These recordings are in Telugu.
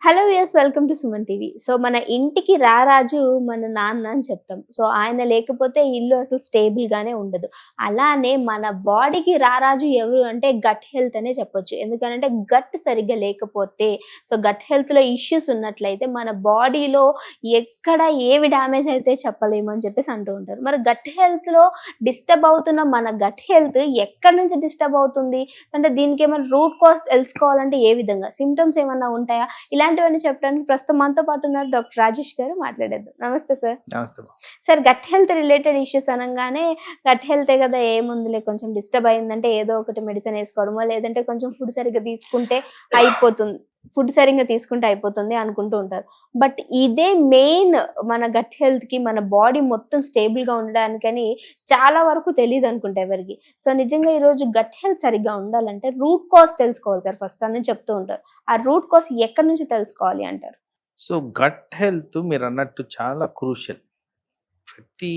Hello yes welcome to Suman TV. So మన ఇంటికి రారాజు మన నాన్న అని చెప్తాం. సో ఆయన లేకపోతే ఇల్లు అసలు స్టేబుల్ గానే ఉండదు. అలానే మన బాడీకి రారాజు ఎవరు అంటే గట్ హెల్త్ అనే చెప్పొచ్చు. ఎందుకనంటే గట్ సరిగ్గా లేకపోతే సో గట్ హెల్త్‌లో ఇష్యూస్ ఉన్నట్లయితే మన బాడీలో ఎక్కడ ఏవి డ్యామేజ్ అయితే చెప్పలేము అని చెప్పేసి అంటూ ఉంటారు. మరి గట్ హెల్త్‌లో డిస్టర్బ్ అవుతున్న మన గట్ హెల్త్ ఎక్కడి నుంచి డిస్టర్బ్ అవుతుంది? అంటే దీనికేమైనా రూట్ కాజ్ తెలుసుకోవాలంటే ఏ విధంగా? సింప్టమ్స్ ఏమన్నా ఉంటాయా? ఇలాంటివన్నీ చెప్పడానికి ప్రస్తుతం మనతో పాటు ఉన్నారు డాక్టర్ రాజేష్ గారు. మాట్లాడేద్దాం. నమస్తే సార్. నమస్తే. Sir gut health related issues అనంగానే గట్ హెల్తే కదా ఏముందిలే కొంచెం డిస్టర్బ్ అయిందంటే ఏదో ఒకటి మెడిసిన్ ఏసుకోవడమో, లేదంటే కొంచెం ఫుడ్ సరిగ్గా తీసుకుంటే అయిపోతుంది. ఫుడ్ సరిగ్గా తీసుకుంటే అయిపోతుంది అనుకుంటూ ఉంటారు. బట్ ఇదే మెయిన్ మన గట్ హెల్త్‌కి మన బాడీ మొత్తం స్టేబుల్‌గా ఉండడానికని చాలా వరకు తెలీదనుకుంటా ఎవరికీ. సో నిజంగా ఈరోజు గట్ హెల్త్ సరిగ్గా ఉండాలంటే రూట్ కాజ్ తెలుసుకోవాలి సార్ ఫస్ట్ అని చెప్తూ ఉంటారు. ఆ రూట్ కాజ్ ఎక్కడి నుంచి తెలుసుకోవాలి అంటారు? సో గట్ హెల్త్ మీరన్నట్టు చాలా క్రూషియల్. ప్రతి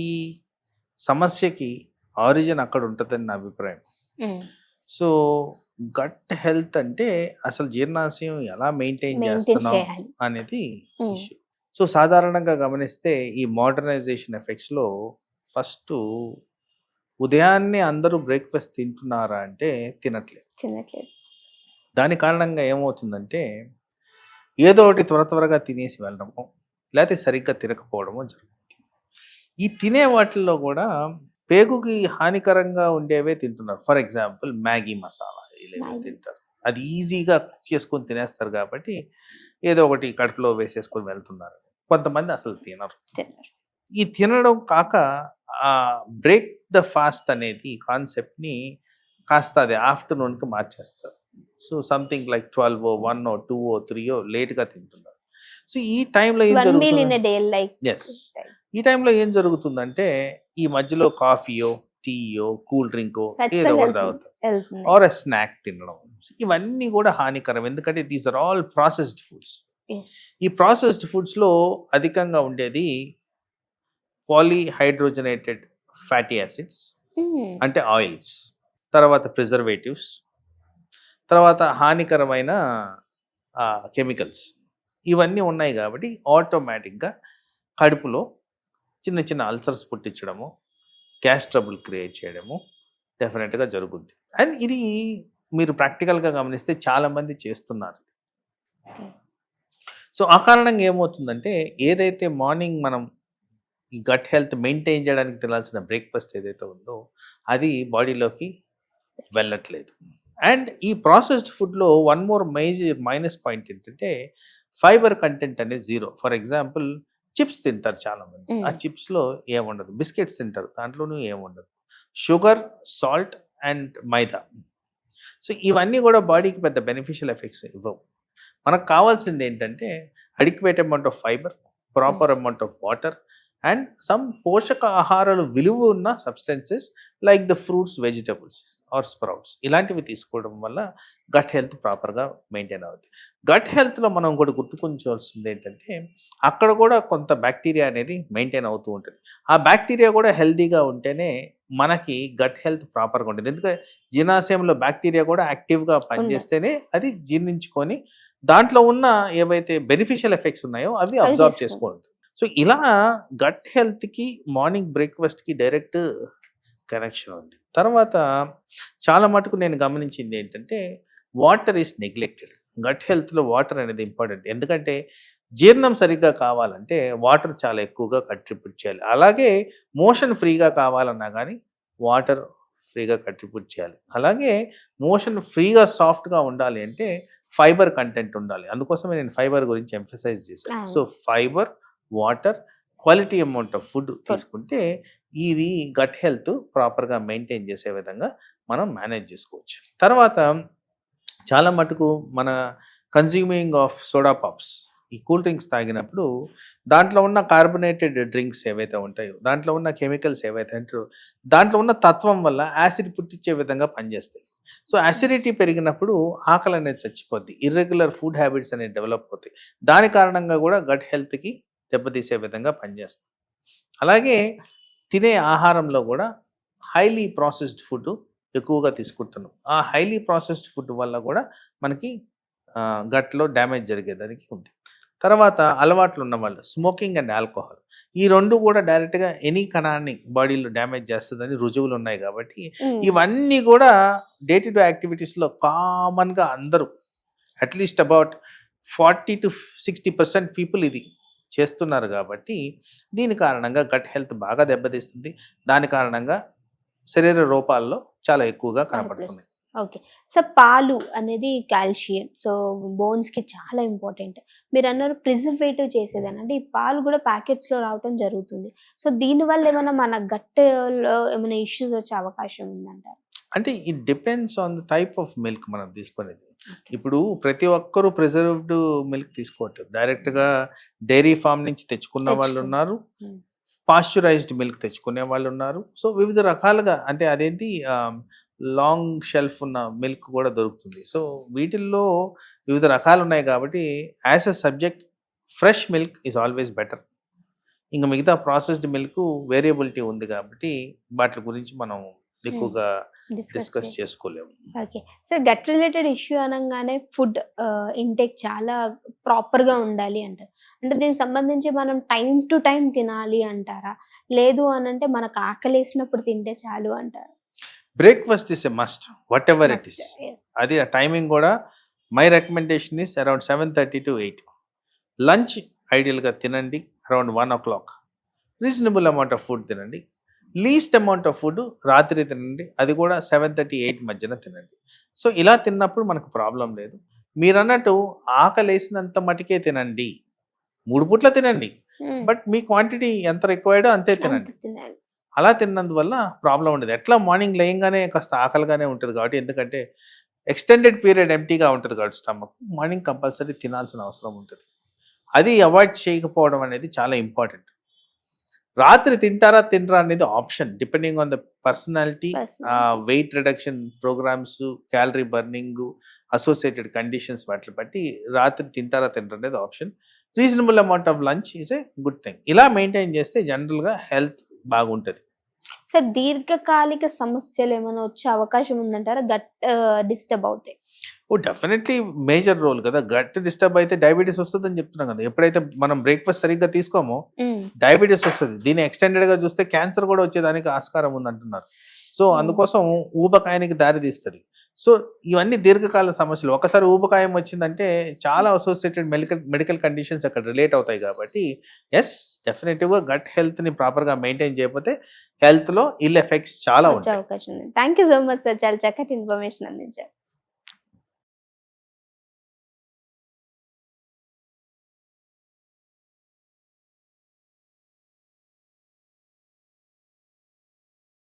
సమస్యకి ఆరిజిన్ అక్కడ ఉంటదని నా అభిప్రాయం. హ్మ్. సో గట్ హెల్త్ అంటే అసలు జీర్ణాశయం ఎలా మెయింటైన్ మెయింటైన్ చేస్తున్నాం చేయాలి. అనేది హ్మ్. ఇష్యూ. సో సాధారణంగా గమనిస్తే ఈ మోడర్నైజేషన్ ఎఫెక్ట్స్‌లో ఫస్టు ఉదయాన్నే అందరూ బ్రేక్‌ఫాస్ట్ తింటున్నారా అంటే తినట్లేదు. తినట్లేదు. దాని కారణంగా ఏమవుతుందంటే ఏదో ఒకటి త్వరగా తినేసి వెళ్ళడము, లేతే సరిగ్గా తినకపోవడమో జరుగుతుంది. ఈ తినే వాటిల్లో కూడా పేగుకి హానికరంగా ఉండేవే తింటున్నారు. ఫర్ ఎగ్జాంపుల్ మ్యాగీ మసాలా ఇలాంటివి మ్యాగీ. తింటారు. అది ఈజీగా కుక్ చేసుకొని తినేస్తారు కాబట్టి ఏదో ఒకటి కడుపులో వేసేసుకొని వెళ్తున్నారు. కొంతమంది అసలు తినరు. తినరు. ఈ తినడం కాక బ్రేక్ ద ఫాస్ట్ అనేది కాన్సెప్ట్‌ని కాస్త అది ఆఫ్టర్‌నూన్‌కి మార్చేస్తారు. సో సంథింగ్ లైక్ 12 1 2 3 లేట్‌గా తింటున్నారు. సో ఈ టైంలో ఏం 1 మీల్ ఇన్ జరుగుతుంది? A day like yes. ఈ టైంలో ఏం జరుగుతుందంటే ఈ మధ్యలో కాఫీయో, టీయో, కూల్ డ్రింకో ఏదో ఖచ్చితంగా ఒకటి తాగుతారు. ఎళ్తుంది. ఆర్ ఎ స్నాక్ తినడం. ఇవన్నీ కూడా హానికరం. ఎందుకంటే these are all processed foods. Yes. ఈ ప్రాసెస్డ్ ఫుడ్స్‌లో అధికంగా ఉండేది పాలీహైడ్రోజనేటెడ్ ఫ్యాటీ యాసిడ్స్ హ్మ్. అంటే ఆయిల్స్, తర్వాత ప్రిజర్వేటివ్స్, తర్వాత హానికరమైన కెమికల్స్ ఇవన్నీ ఉన్నాయి కాబట్టి ఆటోమేటిక్గా కడుపులో చిన్న చిన్న అల్సర్స్ పుట్టించడము, గ్యాస్ ట్రబుల్ క్రియేట్ చేయడము డెఫినెట్గా జరుగుద్ది. అండ్ ఇది మీరు ప్రాక్టికల్గా గమనిస్తే చాలామంది చేస్తున్నారు. సో ఆ కారణంగా ఏమవుతుందంటే ఏదైతే మార్నింగ్ మనం ఈ గట్ హెల్త్ మెయింటైన్ చేయడానికి తినాల్సిన బ్రేక్ఫాస్ట్ ఏదైతే ఉందో అది బాడీలోకి వెళ్ళట్లేదు. అండ్ ఈ ప్రాసెస్డ్ ఫుడ్లో one more major minus point ఏంటంటే ఫైబర్ కంటెంట్ అనేది జీరో. ఫర్ ఎగ్జాంపుల్ చిప్స్ తింటారు చాలామంది. ఆ చిప్స్లో ఏముండదు. బిస్కెట్స్ తింటారు, దాంట్లోనూ ఏముండదు. Sugar, salt and maida. So ఇవన్నీ కూడా బాడీకి పెద్ద బెనిఫిషియల్ ఎఫెక్ట్స్ ఇవ్వవు. మనకు కావాల్సింది ఏంటంటే adequate amount of fibre, proper amount of water and some పోషక ఆహారాలు విలువ ఉన్న substances like the fruits, vegetables or sprouts ఇలాంటివి తీసుకోవడం వల్ల గట్ హెల్త్ ప్రాపర్గా మెయింటైన్ అవుతుంది. గట్ హెల్త్లో మనం కూడా గుర్తుకుంచవలసింది ఏంటంటే అక్కడ కూడా కొంత బ్యాక్టీరియా అనేది మెయింటైన్ అవుతూ ఉంటుంది. ఆ బ్యాక్టీరియా కూడా హెల్తీగా ఉంటేనే మనకి గట్ హెల్త్ ప్రాపర్గా ఉంటుంది. ఎందుకంటే జీర్ణాశయంలో బ్యాక్టీరియా కూడా యాక్టివ్గా పనిచేస్తేనే అది జీర్ణించుకొని దాంట్లో ఉన్న ఏవైతే బెనిఫిషియల్ ఎఫెక్ట్స్ ఉన్నాయో అవి అబ్జార్బ్ చేసుకోండి. సో ఇలా గట్ హెల్త్కి మార్నింగ్ బ్రేక్ఫాస్ట్కి డైరెక్ట్ కనెక్షన్ ఉంది. తర్వాత చాలా మటుకు నేను గమనించింది ఏంటంటే వాటర్ ఈస్ నెగ్లెక్టెడ్. గట్ హెల్త్లో వాటర్ అనేది ఇంపార్టెంట్. ఎందుకంటే జీర్ణం సరిగ్గా కావాలంటే వాటర్ చాలా ఎక్కువగా కంట్రిబ్యూట్ చేయాలి. అలాగే మోషన్ ఫ్రీగా కావాలన్నా కానీ వాటర్ ఫ్రీగా కంట్రిబ్యూట్ చేయాలి. అలాగే మోషన్ ఫ్రీగా సాఫ్ట్గా ఉండాలి అంటే ఫైబర్ కంటెంట్ ఉండాలి. అందుకోసమే నేను ఫైబర్ గురించి ఎంఫసైజ్ చేశాను. So fibre, water, quality amount of food తీసుకుంటే ఇది గట్ హెల్త్ ప్రాపర్గా మెయింటైన్ చేసే విధంగా మనం మేనేజ్ చేసుకోవచ్చు. తర్వాత చాలా మటుకు మన కన్జ్యూమింగ్ ఆఫ్ సోడా పాప్స్, ఈ కూల్ డ్రింక్స్ తాగినప్పుడు దాంట్లో ఉన్న కార్బొనేటెడ్ డ్రింక్స్ ఏవైతే ఉంటాయో, దాంట్లో ఉన్న కెమికల్స్ ఏవైతే అంటారో దాంట్లో ఉన్న తత్వం వల్ల యాసిడ్ పుట్టించే విధంగా పనిచేస్తాయి. సో యాసిడిటీ పెరిగినప్పుడు ఆకలి అనేది చచ్చిపోద్ది. ఇర్రెగ్యులర్ ఫుడ్ హ్యాబిట్స్ అనేవి డెవలప్ అవుతాయి. దాని కారణంగా కూడా గట్ హెల్త్కి దెబ్బతీసే విధంగా పనిచేస్తుంది. అలాగే తినే ఆహారంలో కూడా హైలీ ప్రాసెస్డ్ ఫుడ్ ఎక్కువగా తీసుకుంటున్నాం. ఆ హైలీ ప్రాసెస్డ్ ఫుడ్ వల్ల కూడా మనకి గట్లో డ్యామేజ్ జరిగేదానికి ఉంది. తర్వాత అలవాట్లు ఉన్నవాళ్ళు స్మోకింగ్ అండ్ ఆల్కహాల్, ఈ 2 కూడా డైరెక్ట్‌గా ఎనీ కణాన్ని బాడీలో డ్యామేజ్ చేస్తదని రుజువులు ఉన్నాయి కాబట్టి, హ్మ్. ఇవన్నీ కూడా డే టు డే యాక్టివిటీస్‌లో కామన్‌గా అందరూ అట్‌లీస్ట్ అబౌట్ 40-60% పీపుల్ ఇది చేస్తున్నారు కాబట్టి, దీని కారణంగా గట్ హెల్త్ బాగా దెబ్బతీస్తుంది. దాని కారణంగా శరీర రూపాల్లో చాలా ఎక్కువగా కనపడుతుంది. ఓకే. సో పాలు అనేది కాల్షియం. సో బోన్స్‌కి చాలా ఇంపార్టెంట్. మీరన్నారు ప్రిజర్వేటివ్ చేసేదని. అంటే ఈ పాలు కూడా ప్యాకెట్స్‌లో రావటం జరుగుతుంది. సో దీనివల్ల ఏమన్నా మన గట్‌లో ఏమైనా ఇష్యూస్ వచ్చే అవకాశం ఉందంటారా? అంటే it depends on the type of milk మనం తీసుకునేది. ఇప్పుడు ప్రతి ఒక్కరు ప్రిజర్వ్డ్ మిల్క్ తీసుకోవట్లేదు. డైరెక్ట్‌గా డైరీ ఫార్మ్ నుంచి తెచ్చుకున్న వాళ్ళు ఉన్నారు. హ్మ్. పాశ్చరైజ్డ్ మిల్క్ తెచ్చుకునే వాళ్ళు ఉన్నారు. సో వివిధ రకాలుగా అంటే అదేంటి లాంగ్ షెల్ఫ్ ఉన్న మిల్క్ కూడా దొరుకుతుంది. సో వీటిల్లో వివిధ రకాలు ఉన్నాయి కాబట్టి as a subject fresh milk is always better. ఇంక మిగతా ప్రాసెస్డ్ మిల్క్ వేరియబిలిటీ ఉంది కాబట్టి వాటి గురించి మనం ఎక్కువగా డిస్కస్ చేసుకోలేము. Okay. So gut related issue అనంగానే ఫుడ్ ఇంటేక్ చాలా ప్రాపర్‌గా ఉండాలి అంటారు. అంటే దీనికి సంబంధించి మనం టైమ్ టు టైమ్ తినాలి అంటారా? లేదు అనంటే మనకు ఆకలేసినప్పుడు తింటే చాలు అంటారా? Breakfast is a must whatever it is. Yes. అది ఆ టైమింగ్ కూడా my recommendation is around 7:30 to 8. Lunch ఐడియల్‌గా తినండి around 1:00. Reasonable amount of food తినండి. లీస్ట్ అమౌంట్ ఆఫ్ ఫుడ్ రాత్రి తినండి. అది కూడా 7:30, 8 మధ్యన తినండి. సో ఇలా తిన్నప్పుడు మనకు ప్రాబ్లం లేదు. మీరన్నట్టు ఆకలేసినంత మటికే తినండి. 3 పూట్ల తినండి. హ్మ్. బట్ మీ క్వాంటిటీ ఎంత రిక్వైర్డో అంతే అంత తినండి. తినాలి. అలా తిన్నందువల్ల ప్రాబ్లం ఉండదు. ఎట్లా మార్నింగ్ లేయంగానే కాస్త ఆకలిగానే ఉంటది కాబట్టి, ఎందుకంటే ఎక్స్‌టెండెడ్ పీరియడ్ ఎంప్టీగా ఉంటది కాబట్టి స్టమక్. మార్నింగ్ కంపల్సరీ తినాల్సిన అవసరం ఉంటది. అది అవాయిడ్ చేయకపోవడం అనేది చాలా ఇంపార్టెంట్. రాత్రి తింటారా తినరా అనేది option depending on the personality, personality. Weight reduction programmes, calorie burning, associated conditions వాటిని బట్టి రాత్రి తింటారా తినరా అనేది option. Reasonable amount of lunch is a good thing. ఇలా మెయింటైన్ చేస్తే జనరల్‌గా హెల్త్ బాగుంటది. సో దీర్ఘకాలిక సమస్యలు ఏమైనా వచ్చే అవకాశం ఉందంటారా? గట్ డిస్టర్బ్ అవుతే? ఓహ్! డెఫినెట్‌లీ మేజర్ రోల్ కదా! గట్ డిస్టర్బ్ అయితే డయాబెటిస్ వస్తదని చెప్తున్నాం కదా! ఎప్పుడైతే మనం బ్రేక్‌ఫాస్ట్ సరిగ్గా తీసుకోమో హ్మ్. డయాబెటిస్ వస్తది. దీన్ని ఎక్స్‌టెండెడ్‌గా చూస్తే క్యాన్సర్ కూడా వచ్చేదానికి ఆస్కారం ఉందంటున్నారు. సో అందుకోసం ఊబకాయానికి దారి తీస్తది. సో ఇవన్నీ దీర్ఘకాల సమస్యలు. ఒకసారి ఊబకాయం వచ్చిందంటే చాలా అసోసియేటెడ్ మెడికల్ కండిషన్స్ అక్కడ రిలేట్ అవుతాయి కాబట్టి యెస్, డెఫినిటివ్‌గా గట్ హెల్త్‌ని ప్రాపర్‌గా మెయింటైన్ చేయకపోతే హెల్త్‌లో ఇల్ ఎఫెక్ట్స్ చాలా వచ్చే ఉంటాయి. అవకాశం ఉంది. Thank you so much sir. చాలా చక్కటి ఇన్ఫర్మేషన్ అందించారు.